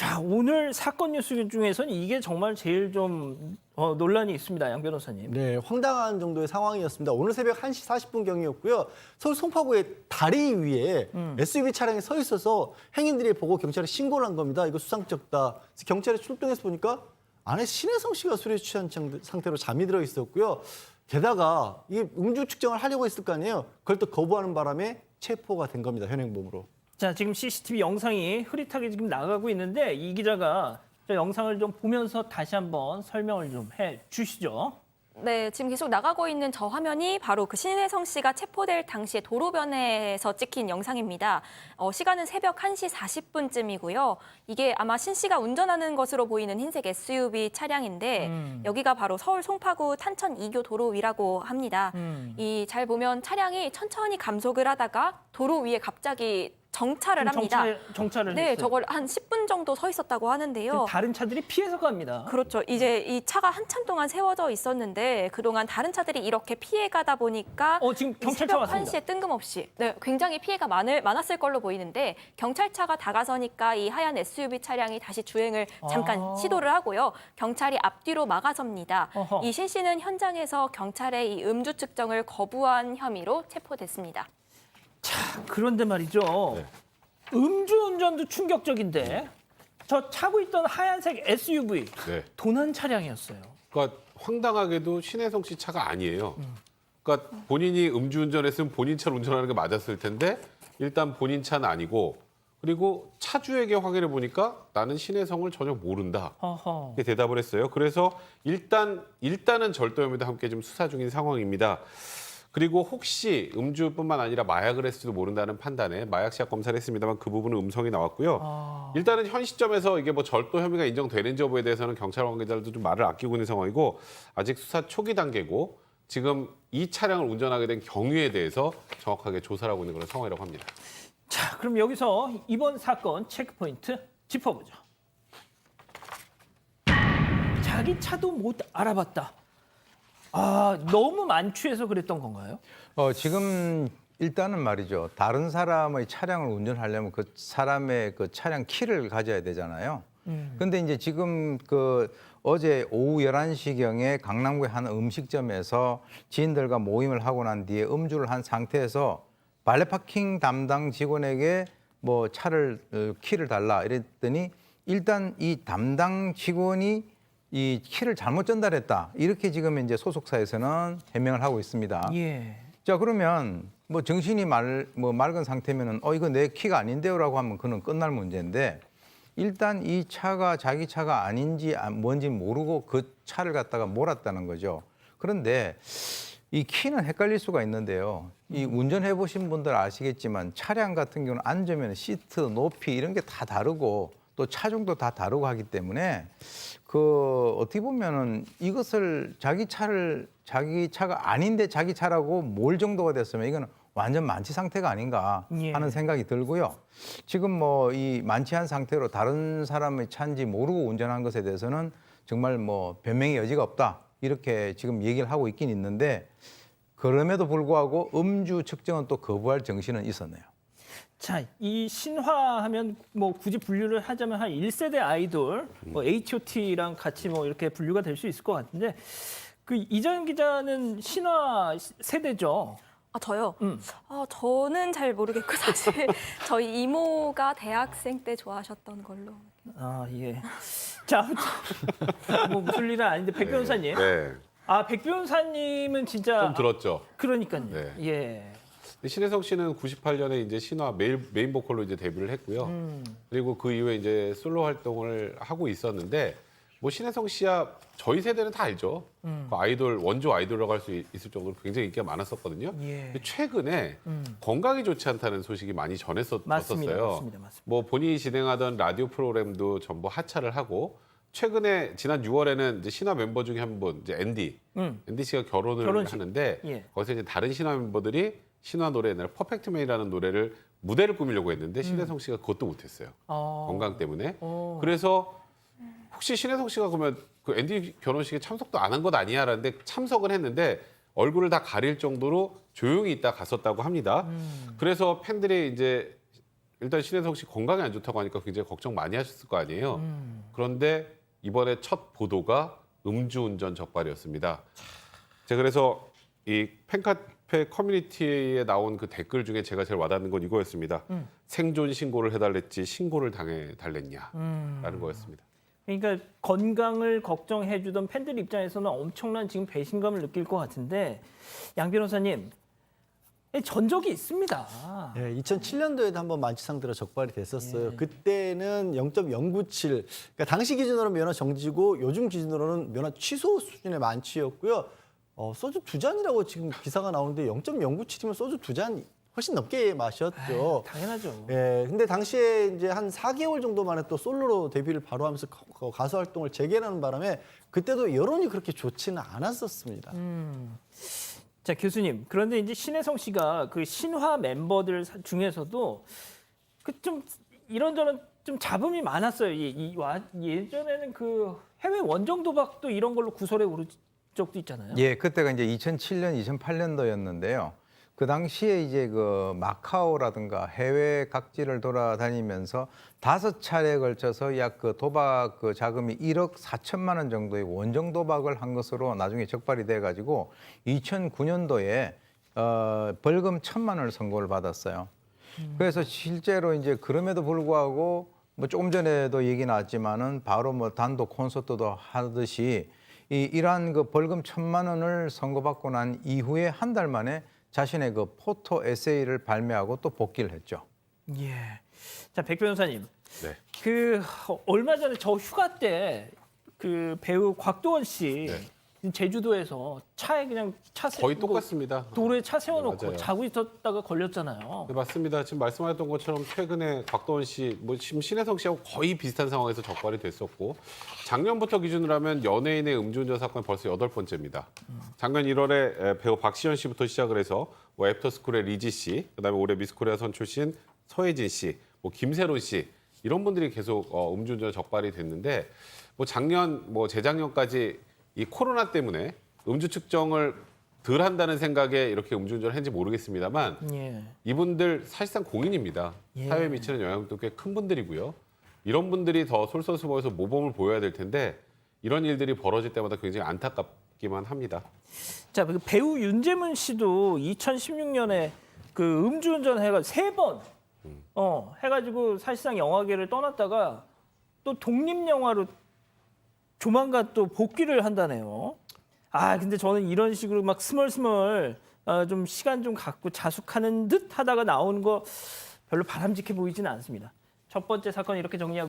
자, 오늘 사건 뉴스 중에서는 이게 정말 제일 좀 논란이 있습니다. 양 변호사님. 네, 황당한 정도의 상황이었습니다. 오늘 새벽 1시 40분경이었고요. 서울 송파구의 다리 위에 SUV 차량이 서 있어서 행인들이 보고 경찰에 신고를 한 겁니다. 이거 수상쩍다. 그래서 경찰에 출동해서 보니까 안에 신혜성 씨가 술에 취한 상태로 잠이 들어 있었고요. 게다가 이 음주 측정을 하려고 했을 거 아니에요. 그걸 또 거부하는 바람에 체포가 된 겁니다. 현행범으로. 자, 지금 CCTV 영상이 흐릿하게 지금 나가고 있는데 이 기자가 저 영상을 좀 보면서 다시 한번 설명을 좀 해 주시죠. 네, 지금 계속 나가고 있는 저 화면이 바로 그 신혜성 씨가 체포될 당시에 도로변에서 찍힌 영상입니다. 시간은 새벽 1시 40분쯤이고요. 이게 아마 신 씨가 운전하는 것으로 보이는 흰색 SUV 차량인데 여기가 바로 서울 송파구 탄천 2교 도로 위라고 합니다. 이 잘 보면 차량이 천천히 감속을 하다가 도로 위에 갑자기 정차를 합니다. 정차를 네, 했어요. 저걸 한 10분 정도 서 있었다고 하는데요. 다른 차들이 피해서 갑니다. 그렇죠. 이제 이 차가 한참 동안 세워져 있었는데 그동안 다른 차들이 이렇게 피해가다 보니까 지금 경찰차 새벽 왔습니다. 1시에 뜬금없이 굉장히 피해가 많았을 걸로 보이는데 경찰차가 다가서니까 이 하얀 SUV 차량이 다시 주행을 잠깐 시도를 하고요. 경찰이 앞뒤로 막아섭니다. 어허. 이 신 씨는 현장에서 경찰의 이 음주 측정을 거부한 혐의로 체포됐습니다. 자, 그런데 말이죠. 네. 음주운전도 충격적인데 저 타고 있던 하얀색 SUV 네. 도난 차량이었어요. 그러니까 황당하게도 신혜성 씨 차가 아니에요. 그러니까 본인이 음주운전했으면 본인 차를 운전하는 게 맞았을 텐데 일단 본인 차는 아니고 그리고 차주에게 확인해 보니까 나는 신혜성을 전혀 모른다. 어허. 이렇게 대답을 했어요. 그래서 일단은 절도 혐의도 함께 좀 수사 중인 상황입니다. 그리고 혹시 음주뿐만 아니라 마약을 했을지도 모른다는 판단에 마약 시약 검사를 했습니다만 그 부분은 음성이 나왔고요. 일단은 현 시점에서 이게 뭐 절도 혐의가 인정되는지 여부에 대해서는 경찰 관계자들도 좀 말을 아끼고 있는 상황이고 아직 수사 초기 단계고 지금 이 차량을 운전하게 된 경위에 대해서 정확하게 조사를 하고 있는 그런 상황이라고 합니다. 자, 그럼 여기서 이번 사건 체크포인트 짚어보죠. 자기 차도 못 알아봤다. 너무 만취해서 그랬던 건가요? 지금 일단은 말이죠. 다른 사람의 차량을 운전하려면 그 사람의 그 차량 키를 가져야 되잖아요. 근데 이제 지금 그 어제 오후 11시경에 강남구의 한 음식점에서 지인들과 모임을 하고 난 뒤에 음주를 한 상태에서 발레 파킹 담당 직원에게 뭐 차를 키를 달라 이랬더니 일단 이 담당 직원이 이 키를 잘못 전달했다. 이렇게 지금 이제 소속사에서는 해명을 하고 있습니다. 예. 자, 그러면 뭐 정신이 맑은 상태면은 이거 내 키가 아닌데요라고 하면 그는 끝날 문제인데 일단 이 차가 자기 차가 아닌지 뭔지 모르고 그 차를 갖다가 몰았다는 거죠. 그런데 이 키는 헷갈릴 수가 있는데요. 이 운전해 보신 분들 아시겠지만 차량 같은 경우는 앉으면 시트 높이 이런 게 다 다르고 또 차종도 다 다르고 하기 때문에 그 어떻게 보면은 이것을 자기 차가 아닌데 자기 차라고 몰 정도가 됐으면 이거는 완전 만취 상태가 아닌가 하는 생각이 들고요. 지금 뭐 이 만취한 상태로 다른 사람의 차인지 모르고 운전한 것에 대해서는 정말 뭐 변명의 여지가 없다. 이렇게 지금 얘기를 하고 있긴 있는데 그럼에도 불구하고 음주 측정은 또 거부할 정신은 있었네요. 자, 이 신화하면 뭐 굳이 분류를 하자면 한 1세대 아이돌, 뭐 H.O.T랑 같이 뭐 이렇게 분류가 될 수 있을 것 같은데 그 이전 기자는 신화 세대죠. 저요? 저는 잘 모르겠고 사실 저희 이모가 대학생 때 좋아하셨던 걸로. 예. 자, 아무튼 뭐 무슨 일은 아닌데 백 변호사님. 네. 백 변호사님은 진짜 좀 들었죠. 그러니까요. 네. 예. 신혜성 씨는 98년에 이제 신화 메인 보컬로 이제 데뷔를 했고요. 그리고 그 이후에 이제 솔로 활동을 하고 있었는데 뭐 신혜성 씨야 저희 세대는 다 알죠. 그 아이돌 원조 아이돌이라고 할 수 있을 정도로 굉장히 인기가 많았었거든요. 예. 근데 최근에 건강이 좋지 않다는 소식이 많이 전했었어요. 맞습니다. 뭐 본인이 진행하던 라디오 프로그램도 전부 하차를 하고 최근에 지난 6월에는 이제 신화 멤버 중에 한 분 이제 앤디 씨가 결혼식. 하는데 예. 거기서 이제 다른 신화 멤버들이 신화 노래 옛날에 퍼펙트맨이라는 노래를 무대를 꾸미려고 했는데 신혜성 씨가 그것도 못했어요. 건강 때문에. 그래서 혹시 신혜성 씨가 그러면 그 앤디 결혼식에 참석도 안 한 것 아니야? 라는데 참석을 했는데 얼굴을 다 가릴 정도로 조용히 있다 갔었다고 합니다. 그래서 팬들이 이제 일단 신혜성 씨 건강이 안 좋다고 하니까 굉장히 걱정 많이 하셨을 거 아니에요. 그런데 이번에 첫 보도가 음주운전 적발이었습니다. 제가 그래서 이 팬카페 커뮤니티에 나온 그 댓글 중에 제가 제일 와닿는 건 이거였습니다. 생존 신고를 해달랬지 신고를 당해달랬냐라는 거였습니다. 그러니까 건강을 걱정해주던 팬들 입장에서는 엄청난 지금 배신감을 느낄 것 같은데 양 변호사님 전적이 있습니다. 네, 2007년도에도 한번 만취상태로 적발이 됐었어요. 그때는 0.097, 그러니까 당시 기준으로는 면허 정지고 요즘 기준으로는 면허 취소 수준의 만취였고요. 소주 2잔이라고 지금 기사가 나오는데 0.097이면 소주 2잔 훨씬 넘게 마셨죠. 당연하죠. 예, 근데 당시에 이제 한 4개월 정도 만에 또 솔로로 데뷔를 바로 하면서 가수 활동을 재개하는 바람에 그때도 여론이 그렇게 좋지는 않았었습니다. 자 교수님, 그런데 이제 신혜성 씨가 그 신화 멤버들 중에서도 그 좀 이런저런 좀 잡음이 많았어요. 예전에는 그 해외 원정 도박도 이런 걸로 구설에 오른 적도 있잖아요. 예, 그때가 이제 2007년, 2008년도였는데요. 그 당시에 이제 그 마카오라든가 해외 각지를 돌아다니면서 5차례에 걸쳐서 약 그 도박 그 자금이 1억 4천만 원 정도의 원정 도박을 한 것으로 나중에 적발이 돼 가지고 2009년도에 벌금 1,000만 원을 선고를 받았어요. 그래서 실제로 이제 그럼에도 불구하고 뭐 조금 전에도 얘기 나왔지만은 바로 뭐 단독 콘서트도 하듯이 이러한 그 벌금 1,000만 원을 선고받고 난 이후에 한 달 만에 자신의 그 포토 에세이를 발매하고 또 복귀를 했죠. 예. 자, 백 변호사님. 네. 그 얼마 전에 저 휴가 때 그 배우 곽도원 씨 제주도에서 차에 그냥 거의 똑같습니다. 도로에 차 세워놓고 네, 맞아요. 자고 있었다가 걸렸잖아요. 네, 맞습니다. 지금 말씀하셨던 것처럼 최근에 곽도원 씨, 뭐 지금 신혜성 씨하고 거의 비슷한 상황에서 적발이 됐었고 작년부터 기준으로 하면 연예인의 음주운전 사건이 벌써 8번째입니다. 작년 1월에 배우 박시현 씨부터 시작을 해서 뭐 애프터스쿨의 리지 씨, 그다음에 올해 미스코리아 선 출신 서혜진 씨, 뭐 김세론 씨 이런 분들이 계속 음주운전 적발이 됐는데 뭐 작년, 뭐 재작년까지 이 코로나 때문에 음주 측정을 덜 한다는 생각에 이렇게 음주운전을 했는지 모르겠습니다만 예. 이분들 사실상 공인입니다. 예. 사회에 미치는 영향도 꽤 큰 분들이고요. 이런 분들이 더 솔선수범해서 모범을 보여야 될 텐데 이런 일들이 벌어질 때마다 굉장히 안타깝기만 합니다. 자, 그 배우 윤재문 씨도 2016년에 그 음주운전 해가 3번 해가지고 사실상 영화계를 떠났다가 또 독립영화로 조만간 또 복귀를 한다네요. 근데 저는 이런 식으로 막 스멀스멀 좀 시간 좀 갖고 자숙하는 듯 하다가 나오는 거 별로 바람직해 보이지는 않습니다. 첫 번째 사건 이렇게 정리하고